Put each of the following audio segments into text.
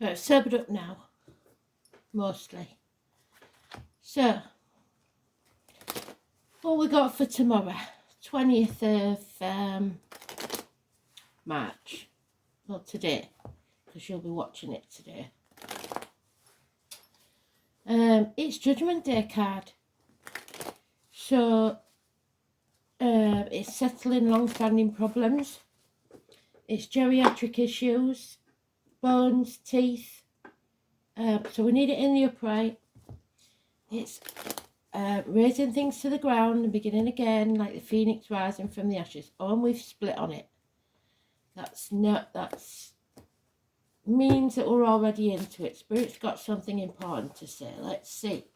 But it's sobered up now, mostly. So, what we got for tomorrow? 20th of March. Well, today, because you'll be watching it today. It's Judgment Day card. So, it's settling long-standing problems. It's geriatric issues, bones, teeth. So we need it in the upright. It's raising things to the ground and beginning again, like the phoenix rising from the ashes. Oh, and we've split on it. That's means that we're already into it. Spirit's got something important to say. Let's see.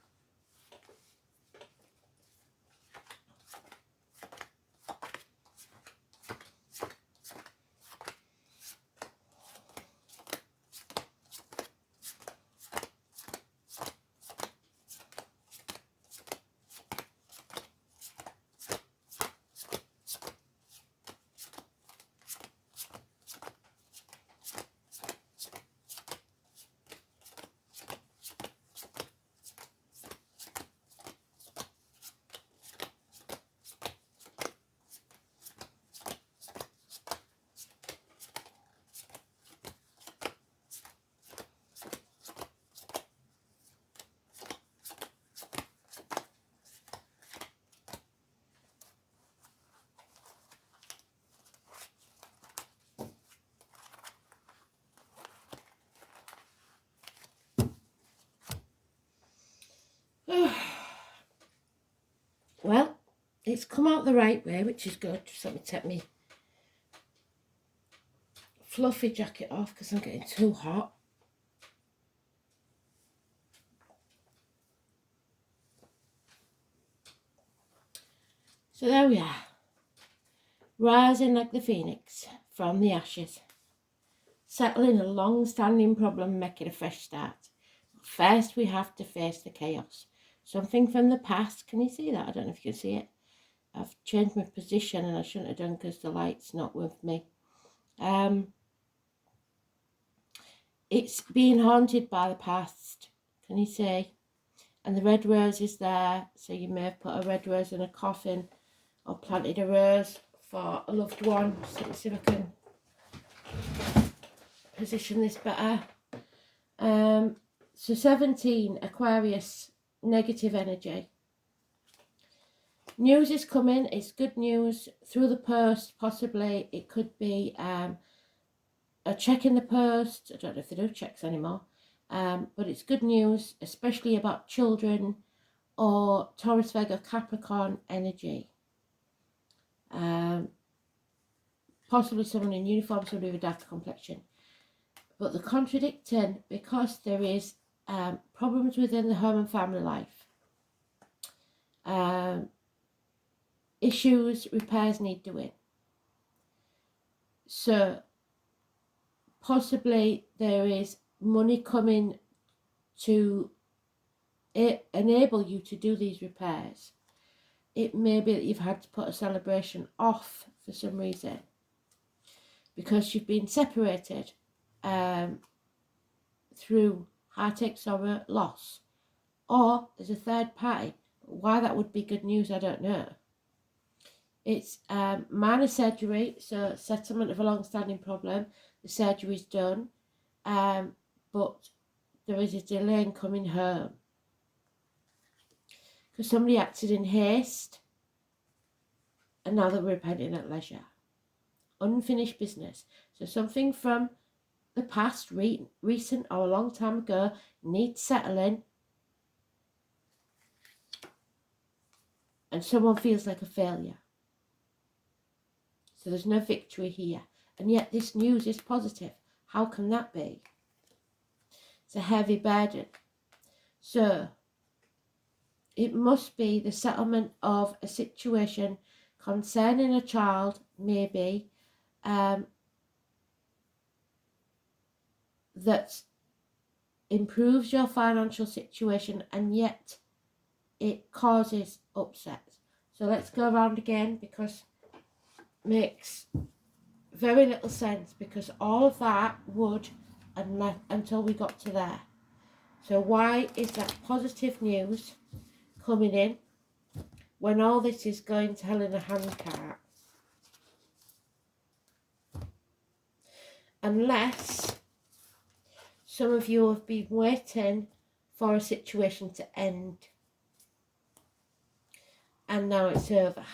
Well, it's come out the right way, which is good. Just let me take my fluffy jacket off because I'm getting too hot. So there we are. Rising like the phoenix from the ashes. Settling a long-standing problem, making a fresh start. First, we have to face the chaos. Something from the past. Can you see that? I don't know if you can see it. I've changed my position and I shouldn't have done because the light's not with me. It's being haunted by the past. Can you see? And the red rose is there. So you may have put a red rose in a coffin or planted a rose for a loved one. So let's see if I can position this better. So 17, Aquarius, negative energy. News is coming. It's good news through the post. Possibly it could be a check in the post. I don't know if they do checks anymore. But it's good news, especially about children or Taurus, Virgo, Capricorn energy. Possibly someone in uniform, somebody with a darker complexion. But the contradicting, because there is problems within the home and family life. Issues, repairs need doing. So possibly there is money coming to enable you to do these repairs. It may be that you've had to put a celebration off for some reason because you've been separated through heartache, sorrow, loss, or there's a third party. Why that would be good news, I don't know. It's minor surgery, so settlement of a long-standing problem. The surgery's done, but there is a delay in coming home because somebody acted in haste and now they're repenting at leisure. Unfinished business. So something from the past, recent or a long time ago, needs settling, and someone feels like a failure. So there's no victory here. And yet this news is positive. How can that be? It's a heavy burden. So it must be the settlement of a situation concerning a child, maybe, that improves your financial situation and yet it causes upset. So let's go around again because it makes very little sense, because all of that would until we got to there. So why is that positive news coming in when all this is going to hell in a handcart? Unless some of you have been waiting for a situation to end and now it's over.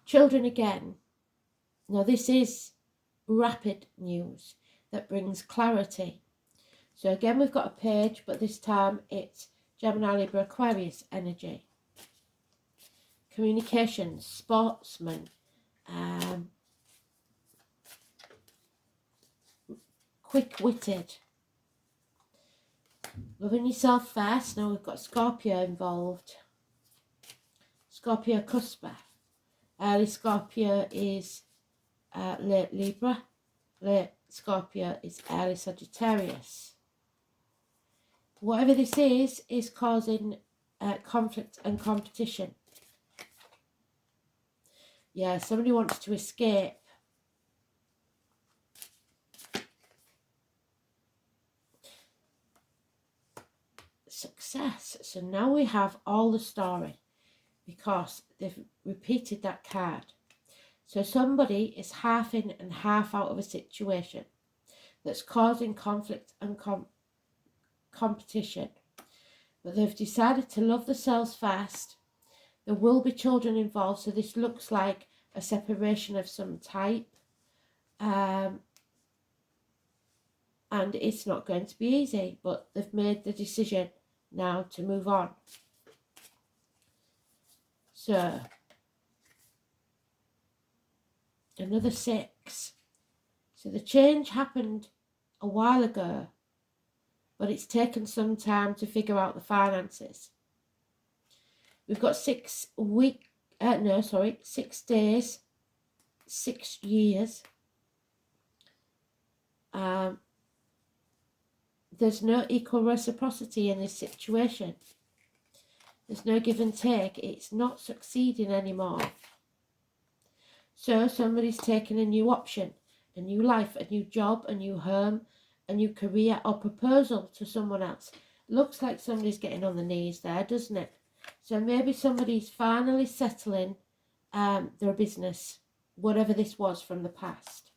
Children again. Now this is rapid news that brings clarity. So again we've got a page, but this time it's Gemini, Libra, Aquarius energy. Communications, sportsman, quick-witted, loving yourself first. Now we've got Scorpio involved. Scorpio cusper. Early Scorpio is late Libra. Late Scorpio is early Sagittarius. Whatever this is causing conflict and competition. Yeah, somebody wants to escape. Success. So now we have all the story because they've repeated that card. So somebody is half in and half out of a situation that's causing conflict and competition. But they've decided to love themselves first. There will be children involved, so this looks like a separation of some type. And it's not going to be easy, but they've made the decision now to move on. So, another 6. So the change happened a while ago, but it's taken some time to figure out the finances. We've got 6 days, 6 years. There's no equal reciprocity in this situation. There's no give and take. It's not succeeding anymore. So somebody's taking a new option, a new life, a new job, a new home, a new career or proposal to someone else. Looks like somebody's getting on the knees there, doesn't it? So maybe somebody's finally settling their business, whatever this was from the past.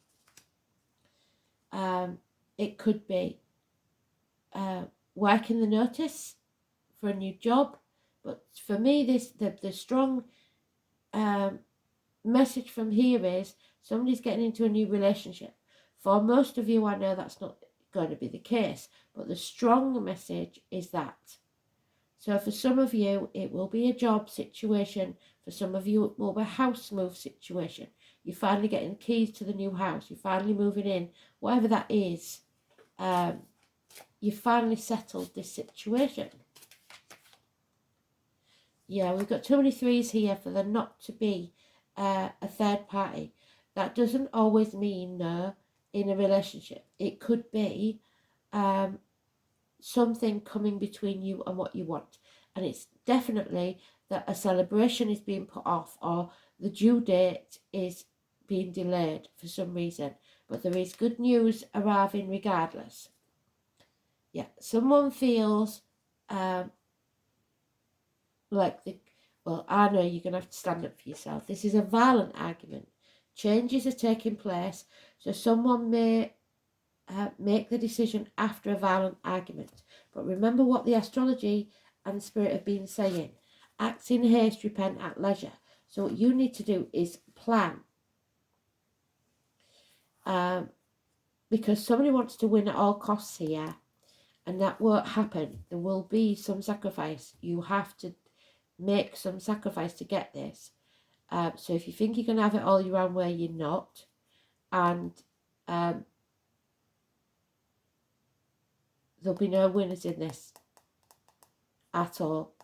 It could be working the notice for a new job. But for me, the strong message from here is somebody's getting into a new relationship. For most of you, I know that's not going to be the case, but the strong message is that. So for some of you, it will be a job situation. For some of you, it will be a house move situation. You're finally getting the keys to the new house. You're finally moving in. Whatever that is, you finally settled this situation. Yeah, we've got too many 3s here for there not to be a third party. That doesn't always mean no in a relationship. It could be something coming between you and what you want. And it's definitely that a celebration is being put off or the due date is being delayed for some reason. But there is good news arriving regardless. Yeah, someone feels like I know you're going to have to stand up for yourself. This is a violent argument. Changes are taking place. So someone may make the decision after a violent argument. But remember what the astrology and spirit have been saying. Act in haste, repent at leisure. So what you need to do is plan. Because somebody wants to win at all costs here. And that won't happen. There will be some sacrifice. You have to make some sacrifice to get this. So if you think you're going to have it all your own way, you're not. And there'll be no winners in this at all.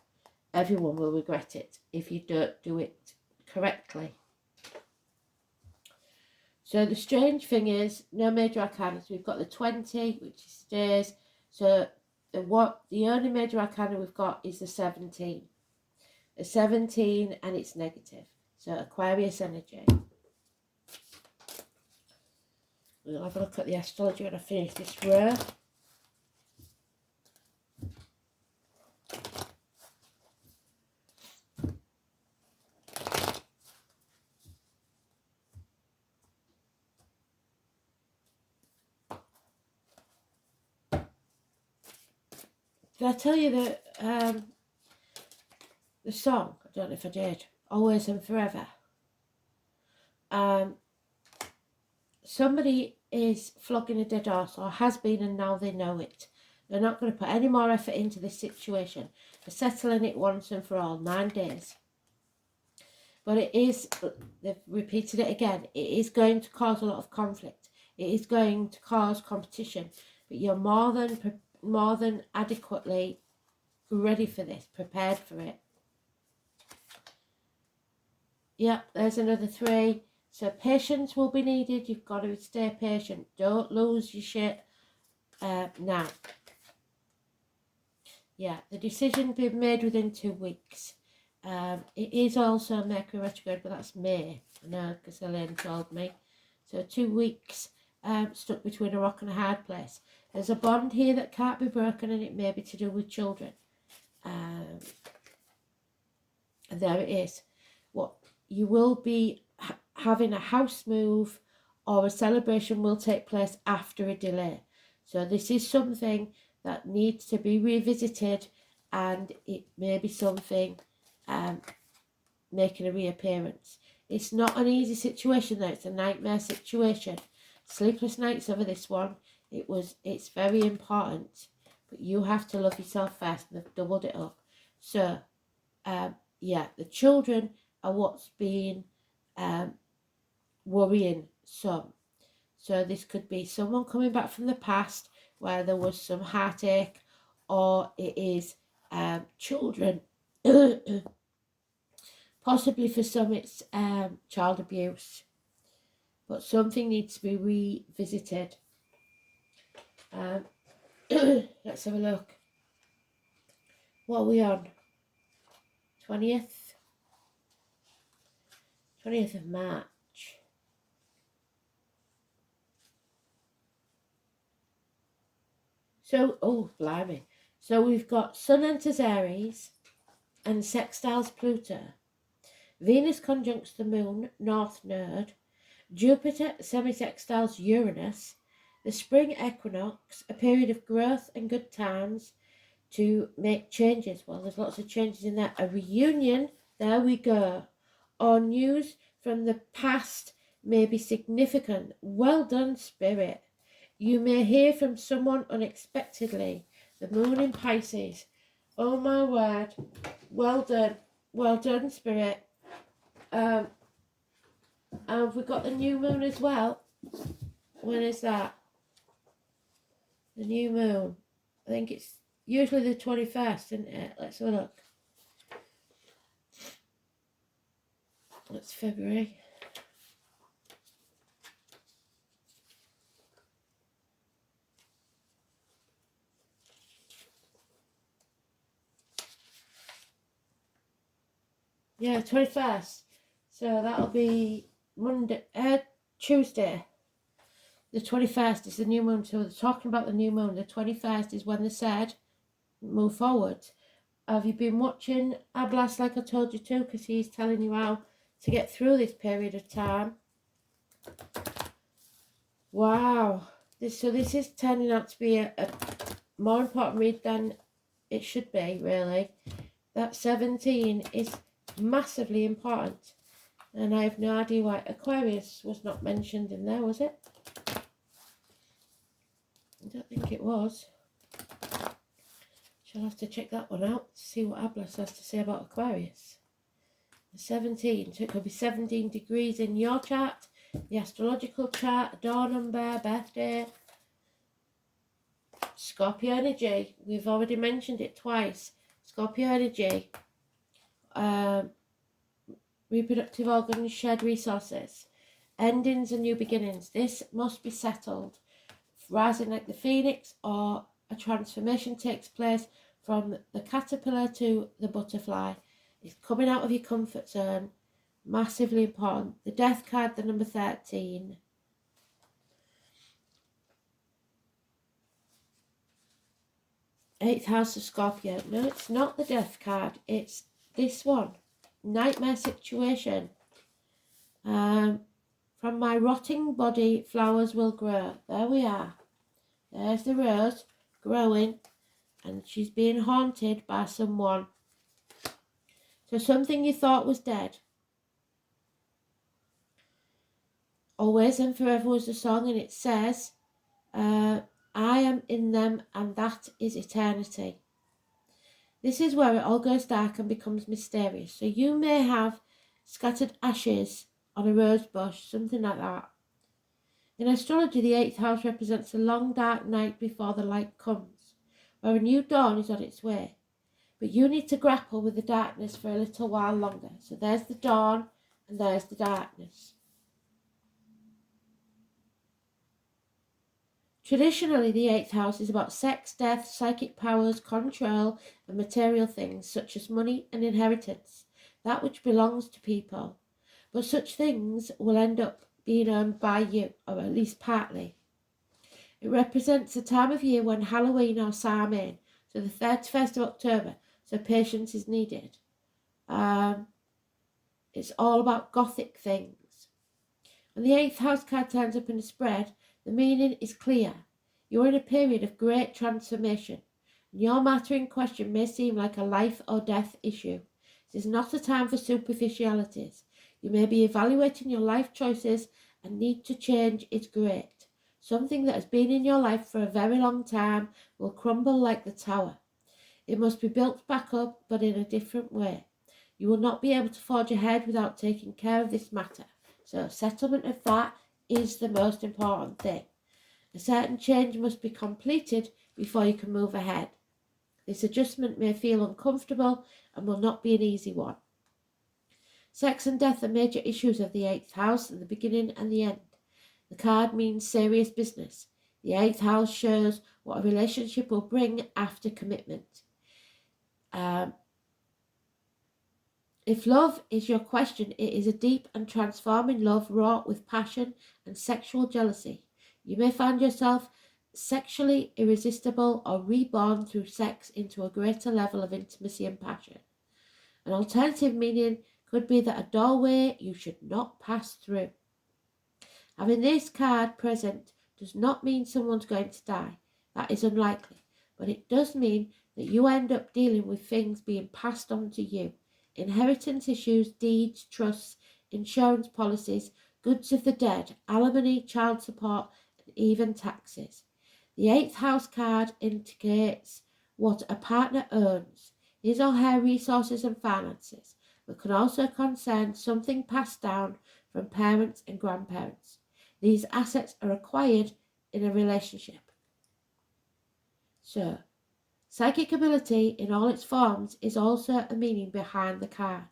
Everyone will regret it if you don't do it correctly. So the strange thing is, no major arcana. So we've got the 20, which stays. So the only major arcana we've got is the 17. The 17 and it's negative. So Aquarius energy. We'll have a look at the astrology when I finish this row. Did I tell you that the song? I don't know if I did. Always and Forever. Somebody is flogging a dead horse, or has been, and now they know it. They're not going to put any more effort into this situation. They're settling it once and for all, 9 days. But it is, they've repeated it again, it is going to cause a lot of conflict. It is going to cause competition. But you're more than adequately ready for this, prepared for it. Yep, there's another 3. So patience will be needed. You've got to stay patient. Don't lose your shit now. Yeah, the decision will be made within 2 weeks. It is also Mercury retrograde, but that's May. I know, because Elaine told me. So 2 weeks stuck between a rock and a hard place. There's a bond here that can't be broken, and it may be to do with children. And there it is. What you will be having a house move, or a celebration will take place after a delay. So this is something that needs to be revisited, and it may be something making a reappearance. It's not an easy situation though. It's a nightmare situation. Sleepless nights over this one. It's very important, but you have to love yourself first, and they've doubled it up. So yeah, the children are what's been worrying some. So this could be someone coming back from the past where there was some heartache, or it is children. Possibly for some it's child abuse, but something needs to be revisited. Let's have a look. What are we on? 20th of March. So, oh, blimey. So we've got Sun enters Aries and sextiles Pluto. Venus conjuncts the Moon, North Node. Jupiter semi-sextiles Uranus. The spring equinox, a period of growth and good times to make changes. Well, there's lots of changes in there. A reunion, there we go. Or news from the past may be significant. Well done, Spirit. You may hear from someone unexpectedly. The Moon in Pisces. Oh my word. Well done. Well done, Spirit. And we've got the new moon as well. When is that? The new moon. I think it's usually the 21st, isn't it? Let's have a look. That's February. Yeah, 21st. So that'll be Tuesday. The 21st is the new moon. So they're talking about the new moon. The 21st is when they said, move forward. Have you been watching Ablas like I told you to? Because he's telling you how to get through this period of time. Wow. So this is turning out to be a more important read than it should be, really. That 17 is massively important. And I have no idea why Aquarius was not mentioned in there, was it? I don't think it was. Shall have to check that one out to see what Ablas has to say about Aquarius. The 17, so it could be 17 degrees in your chart, the astrological chart, door number, birthday. Scorpio energy, we've already mentioned it twice. Scorpio energy, reproductive organs, shared resources, endings and new beginnings. This must be settled. Rising like the phoenix, or a transformation takes place from the caterpillar to the butterfly. It's coming out of your comfort zone. Massively important. The death card, the number 13. 8th house of Scorpio. No, it's not the death card. It's this one. Nightmare situation. From my rotting body, flowers will grow. There we are. There's the rose growing, and she's being haunted by someone. So something you thought was dead. Always and forever was the song, and it says, I am in them, and that is eternity. This is where it all goes dark and becomes mysterious. So you may have scattered ashes on a rose bush, something like that. In astrology, the 8th house represents a long dark night before the light comes, where a new dawn is on its way. But you need to grapple with the darkness for a little while longer. So there's the dawn and there's the darkness. Traditionally, the 8th house is about sex, death, psychic powers, control, and material things such as money and inheritance, that which belongs to people. But such things will end up being owned by you, or at least partly. It represents a time of year when Halloween or Samhain, so the 31st of October, so patience is needed. It's all about gothic things. When the 8th house card turns up in a spread, the meaning is clear. You're in a period of great transformation, and your matter in question may seem like a life or death issue. It is not a time for superficialities. You may be evaluating your life choices and need to change is great. Something that has been in your life for a very long time will crumble like the tower. It must be built back up, but in a different way. You will not be able to forge ahead without taking care of this matter. So settlement of that is the most important thing. A certain change must be completed before you can move ahead. This adjustment may feel uncomfortable and will not be an easy one. Sex and death are major issues of the 8th house and the beginning and the end. The card means serious business. The 8th house shows what a relationship will bring after commitment. If love is your question, it is a deep and transforming love wrought with passion and sexual jealousy. You may find yourself sexually irresistible or reborn through sex into a greater level of intimacy and passion. An alternative meaning could be that a doorway you should not pass through. Having this card present does not mean someone's going to die. That is unlikely. But it does mean that you end up dealing with things being passed on to you. Inheritance issues, deeds, trusts, insurance policies, goods of the dead, alimony, child support, and even taxes. The 8th house card indicates what a partner owns, his or her resources and finances, but can also concern something passed down from parents and grandparents. These assets are acquired in a relationship. So, psychic ability in all its forms is also a meaning behind the card.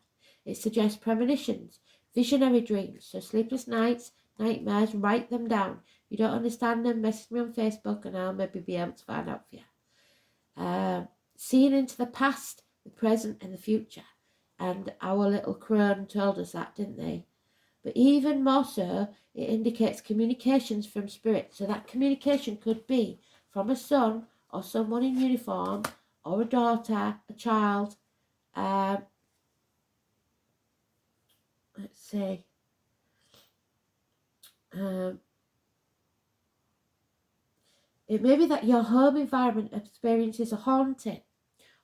It suggests premonitions, visionary dreams, so sleepless nights, nightmares, write them down. If you don't understand them, message me on Facebook and I'll maybe be able to find out for you. Seeing into the past, the present and the future. And our little crone told us that, didn't they? But even more so, it indicates communications from spirit. So that communication could be from a son or someone in uniform, or a daughter, a child. Let's see. It may be that your home environment experiences a haunting,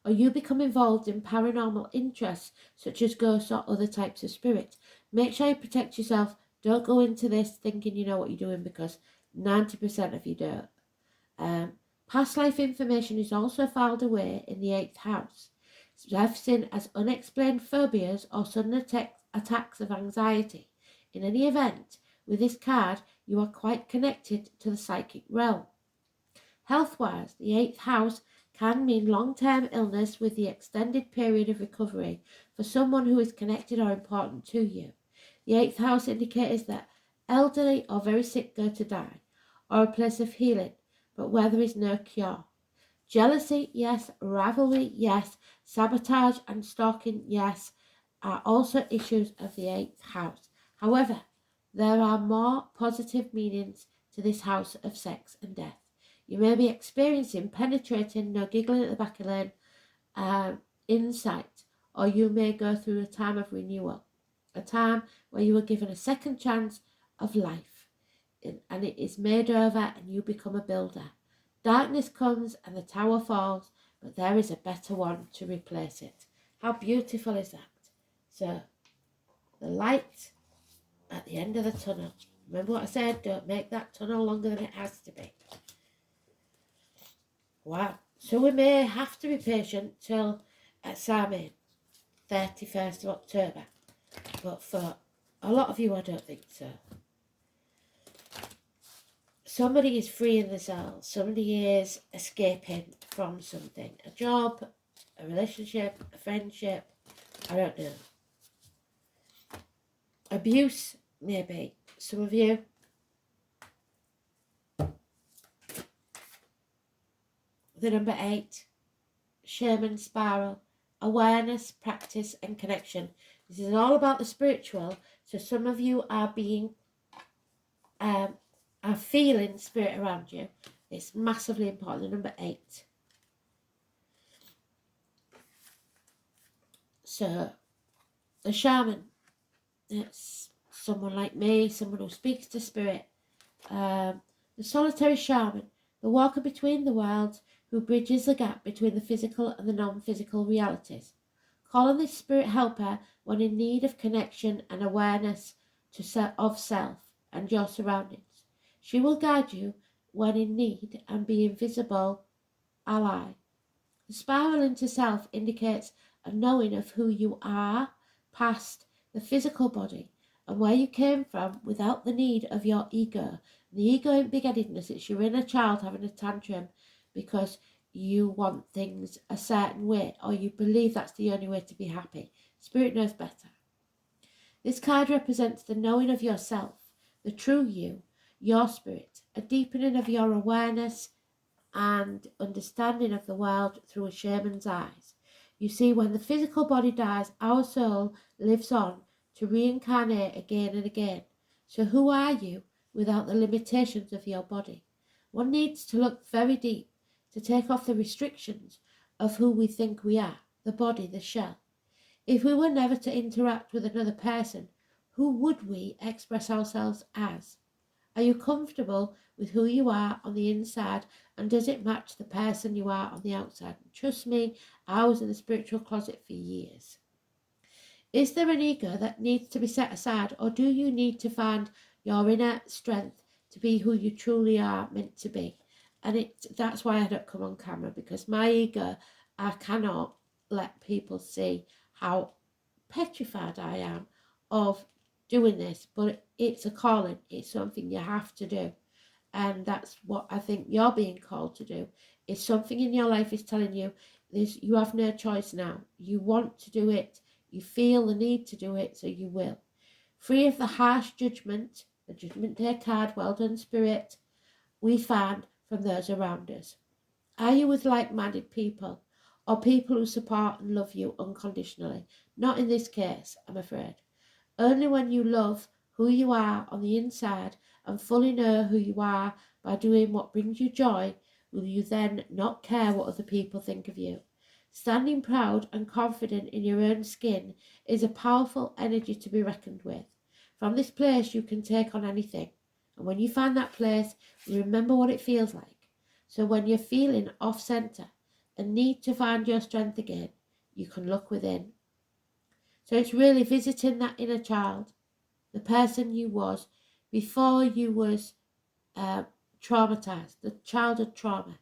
or you become involved in paranormal interests such as ghosts or other types of spirits. Make sure you protect yourself. Don't go into this thinking you know what you're doing, because 90% of you don't. Past life information is also filed away in the 8th house, surfacing as unexplained phobias or sudden attacks of anxiety. In any event, with this card, you are quite connected to the psychic realm. Health-wise, the 8th house can mean long-term illness with the extended period of recovery for someone who is connected or important to you. The 8th house indicates that elderly or very sick go to die, or a place of healing, but where there is no cure. Jealousy, yes. Rivalry, yes. Sabotage and stalking, yes, are also issues of the 8th house. However, there are more positive meanings to this house of sex and death. You may be experiencing penetrating, no giggling at the back of the lane, insight, or you may go through a time of renewal, a time where you are given a second chance of life, and it is made over and you become a builder. Darkness comes and the tower falls, but there is a better one to replace it. How beautiful is that? So, the light at the end of the tunnel. Remember what I said? Don't make that tunnel longer than it has to be. Wow. So we may have to be patient till Samhain, 31st of October. But for a lot of you, I don't think so. Somebody is freeing themselves. Somebody is escaping from something. A job, a relationship, a friendship. I don't know. Abuse, maybe. Some of you. The number 8. Shaman spiral. Awareness, practice and connection. This is all about the spiritual. So some of you are being... are feeling spirit around you. It's massively important. The number 8. So, the shaman. It's someone like me, someone who speaks to spirit. The solitary shaman, the walker between the worlds, who bridges the gap between the physical and the non-physical realities. Call on this spirit helper when in need of connection and awareness of self and your surroundings. She will guide you when in need and be invisible ally. The spiral into self indicates a knowing of who you are past the physical body and where you came from without the need of your ego. The ego ain't big-headedness, it's your inner child having a tantrum because you want things a certain way or you believe that's the only way to be happy. Spirit knows better. This card represents the knowing of yourself, the true you, your spirit, a deepening of your awareness and understanding of the world through a shaman's eyes. You see, when the physical body dies, our soul lives on to reincarnate again and again. So who are you without the limitations of your body? One needs to look very deep to take off the restrictions of who we think we are, the body, the shell. If we were never to interact with another person, who would we express ourselves as? Are you comfortable with who you are on the inside, and does it match the person you are on the outside? And trust me, I was in the spiritual closet for years. Is there an ego that needs to be set aside, or do you need to find your inner strength to be who you truly are meant to be? And that's why I don't come on camera, because my ego, I cannot let people see how petrified I am of doing this, but it's a calling. It's something you have to do, and that's what I think you're being called to do. If something in your life is telling you this, you have no choice now. You want to do it, you feel the need to do it, so you will. Free of the harsh judgment, the Judgment Day card, well done spirit, we find from those around us. Are you with like-minded people, or people who support and love you unconditionally? Not in this case, I'm afraid. Only when you love who you are on the inside and fully know who you are by doing what brings you joy will you then not care what other people think of you. Standing proud and confident in your own skin is a powerful energy to be reckoned with. From this place you can take on anything, and when you find that place, remember what it feels like. So when you're feeling off-centre and need to find your strength again, you can look within. So it's really visiting that inner child, the person you was before you was traumatized, the childhood trauma.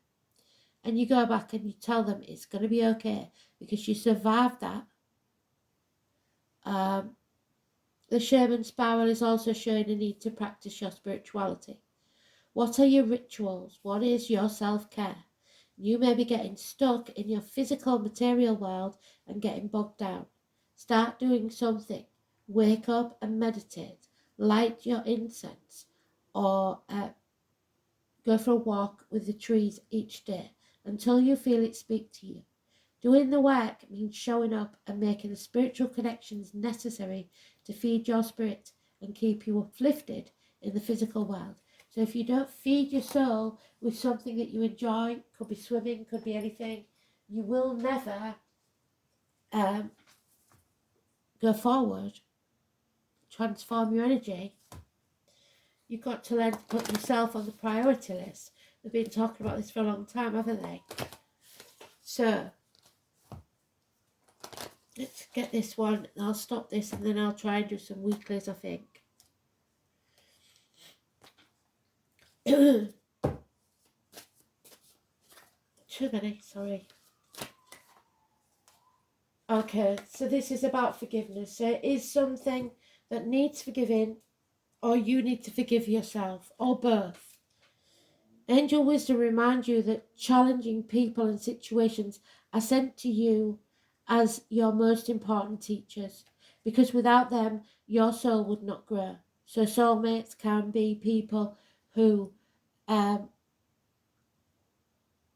And you go back and you tell them it's going to be okay because you survived that. The shaman spiral is also showing a need to practice your spirituality. What are your rituals? What is your self-care? You may be getting stuck in your physical material world and getting bogged down. Start doing something. Wake up and meditate. Light your incense, or go for a walk with the trees each day until you feel it speak to you. Doing the work means showing up and making the spiritual connections necessary to feed your spirit and keep you uplifted in the physical world. So if you don't feed your soul with something that you enjoy, could be swimming, could be anything, you will never go forward, transform your energy. You've got to learn to put yourself on the priority list. They've been talking about this for a long time, haven't they? So, let's get this one. I'll stop this and then I'll try and do some weeklies, I think. Too many, sorry. Okay, so this is about forgiveness. So it is something that needs forgiving, or you need to forgive yourself, or both. Angel wisdom reminds you that challenging people and situations are sent to you as your most important teachers, because without them, your soul would not grow. So soulmates can be people who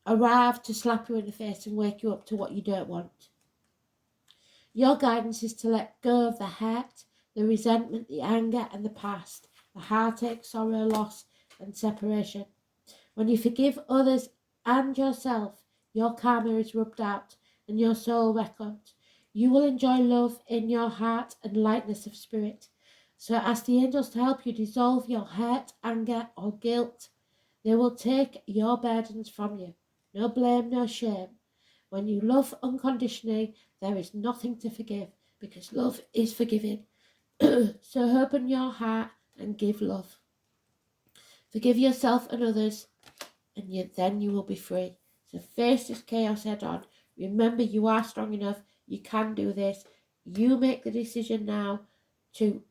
arrive to slap you in the face and wake you up to what you don't want. Your guidance is to let go of the hurt, the resentment, the anger and the past, the heartache, sorrow, loss and separation. When you forgive others and yourself, your karma is rubbed out and your soul reckoned. You will enjoy love in your heart and lightness of spirit. So ask the angels to help you dissolve your hurt, anger or guilt. They will take your burdens from you. No blame, no shame. When you love unconditionally, there is nothing to forgive because love is forgiving. So open your heart and give love. Forgive yourself and others, and then you will be free. So face this chaos head on. Remember, you are strong enough. You can do this. You make the decision now to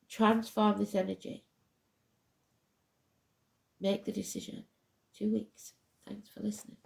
transform this energy. Make the decision. 2 weeks. Thanks for listening.